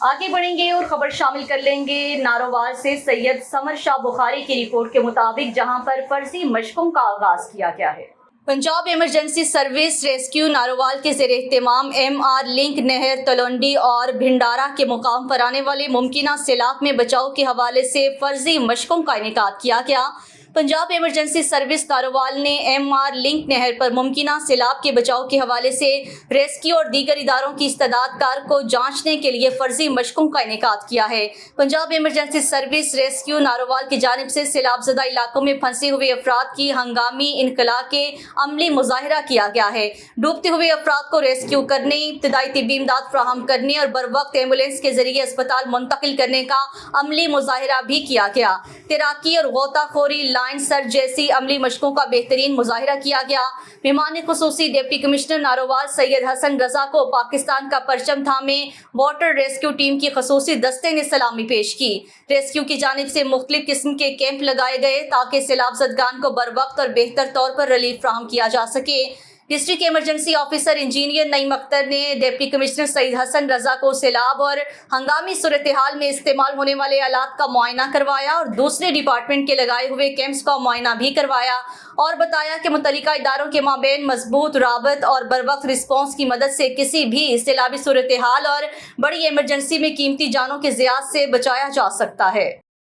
आगे बढ़ेंगे और खबर शामिल कर लेंगे नारोवाल से सैयद समर शाह बुखारी की रिपोर्ट के मुताबिक, जहां पर फर्जी मशकों का आगाज किया गया है। Punjab emergency service rescue Narowal के ज़ेरे एहतमाम MR लिंक नहर तलवंडी और भिंडारा के मुकाम पर आने वाले मुमकिना सैलाब में बचाव के हवाले से फर्जी मशकों का इनेकाद किया गया। पंजाब इमरजेंसी सर्विस नारोवाल ने MR लिंक नहर पर मुमकिना सैलाब के बचाव के हवाले से रेस्क्यू और दीगर इदारों की इस्तेदाद कार को जांचने के लिए फर्जी मशकों का इनेकाद किया है। Punjab emergency service rescue Narowal की जानिब से सैलाबज़दा इलाकों में फंसे हुए अफराद की हंगामी इनकला के अमली मुजाहिरा किया गया है। डूबते हुए अफराद को रेस्क्यू करने, इब्तदाई तिब्बी इमदाद फराहम करने और बर वक्त एम्बुलेंस के जरिए अस्पताल मुंतकिल करने का अमली मुजाहिरा भी किया गया। तैराकी और गोताखोरी, लाइन सर्च जैसी अमली मशकों का बेहतरीन मुजाहिरा किया गया। मेहमान खुसूसी डिप्टी कमिश्नर नारोवाल सैयद हसन रजा को पाकिस्तान का परचम थामे वाटर रेस्क्यू टीम की खसूसी दस्ते ने सलामी पेश की। रेस्क्यू की जानिब से मुख्तलिफ किस्म के कैंप लगाए गए ताकि सैलाब ज़दगान को बर वक्त और बेहतर तौर पर रिलीफ फराहम किया जा सके। District emergency officer engineer Naeem Akhtar ने डिप्टी कमिश्नर सैयद हसन रजा को सैलाब और हंगामी सूरत हाल में इस्तेमाल होने वाले आलात का मुआयना करवाया और दूसरे डिपार्टमेंट के लगाए हुए कैंप्स का मुआयना भी करवाया और बताया कि मुतल्लिका इदारों के माबैन मजबूत राबत और बर वक्त रिस्पॉन्स की मदद से किसी भी सैलाबी सूरत हाल और बड़ी इमरजेंसी में कीमती जानों के ज़ियाद से बचाया जा सकता है।